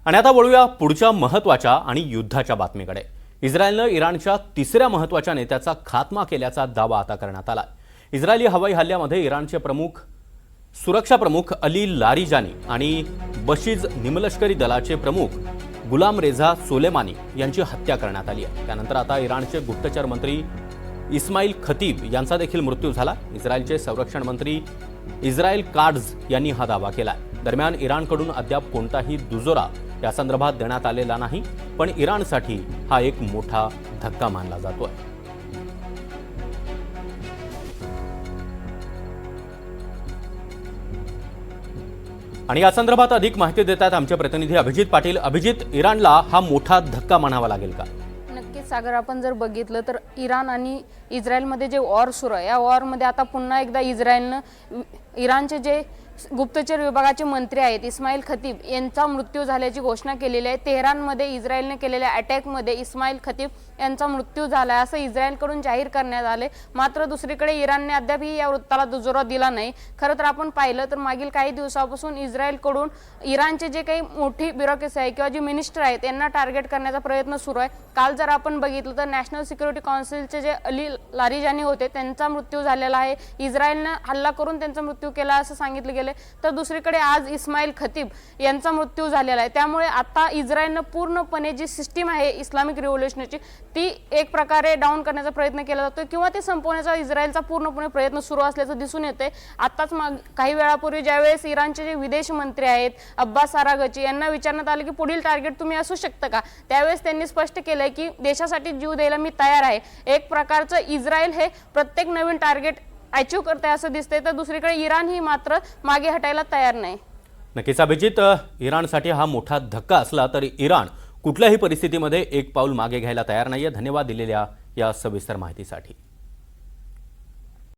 आणि आता वळूया पुढच्या महत्त्वाच्या आणि युद्धाच्या बातमीकडे। इस्रायलने इराणच्या तिसऱ्या महत्त्वाच्या नेत्याचा खात्मा केल्याचा दावा आता करण्यात आला। इस्रायली हवाई हल्ल्यामध्ये इराणचे सुरक्षा प्रमुख अली लारिजानी आणि बशीज निमलष्करी दलाचे प्रमुख गुलाम रेझा सोलेमानी यांची हत्या करण्यात आली आहे। त्यानंतर आता इराणचे गुप्तचर मंत्री इस्माईल खतीब यांचा देखील मृत्यू झाला। इस्रायलचे संरक्षण मंत्री इस्रायल काट्झ यांनी हा दावा केला। दरम्यान इराणकडून अद्याप कोणताही दुजोरा या संदर्भात देण्यात आलेला नाही, पण इराणसाठी हा एक मोठा धक्का मानला जातोय। आणि या संदर्भात अधिक माहिती देतात आमचे प्रतिनिधी अभिजित पाटील। अभिजित, इराणला हा मोठा धक्का मानावा लागेल का? नक्कीच सागर, आपण जर बघितलं तर इराण आणि इस्रायलमध्ये जे वॉर सुरू आहे, या वॉरमध्ये आता पुन्हा एकदा इस्रायलनं इराणचे जे गुप्तचर विभागाचे मंत्री आहेत इस्माईल खतीब यांचा मृत्यू झाल्याची घोषणा केलेली आहे। तेहरानमध्ये इस्रायलने केलेल्या अटॅकमध्ये इस्माईल खतीब यांचा मृत्यू झाला असं इस्रायलकडून जाहीर करण्यात आले। मात्र दुसरीकडे इराणने अद्यापही या वृत्ताला दुजोरा दिला नाही। खरं तर आपण पाहिलं तर मागील काही दिवसापासून इस्रायलकडून इराणचे जे काही मोठी ब्युरोक्रेसी आहे किंवा जे मिनिस्टर आहेत यांना टार्गेट करण्याचा प्रयत्न सुरू आहे। काल जर आपण बघितलं तर नॅशनल सिक्युरिटी काउन्सिलचे जे अली लारिजानी होते त्यांचा मृत्यू झालेला आहे। इस्रायलने हल्ला करून त्यांचा मृत्यू केला असं सांगितलं गेले। तर दुसरीकडे आज इस्माईल खतीब यांचा मृत्यू झालेला आहे। त्यामुळे आता इस्रायलने पूर्णपणे जी सिस्टीम आहे इस्लामिक रिव्होल्यूशनची ती एक प्रकारे डाऊन करण्याचा प्रयत्न केला जातो किंवा ते संपवण्याचा इस्रायलचा पूर्णपणे प्रयत्न सुरू असल्याचं दिसून येते। आताच काही वेळापूर्वी ज्यावेळेस इराणचे जे विदेश मंत्री आहेत अब्बास आरागची यांना विचारण्यात आले की पुढील टार्गेट तुम्ही असू शकता का, त्यावेळेस त्यांनी स्पष्ट केलंय की देशासाठी जीव द्यायला मी तयार आहे। एक प्रकारचं इस्रायल हे प्रत्येक नवीन टार्गेट अचीव करते असं दिसतंय, तर दुसरीकडे इराण ही मात्र मागे हटायला तयार नाही। नक्कीच अभिजित, इराणसाठी हा मोठा धक्का असला तरी इराण कुठल्याही परिस्थितीमध्ये एक पाऊल मागे घ्यायला तयार नाहीये। धन्यवाद दिलेल्या या सविस्तर माहितीसाठी।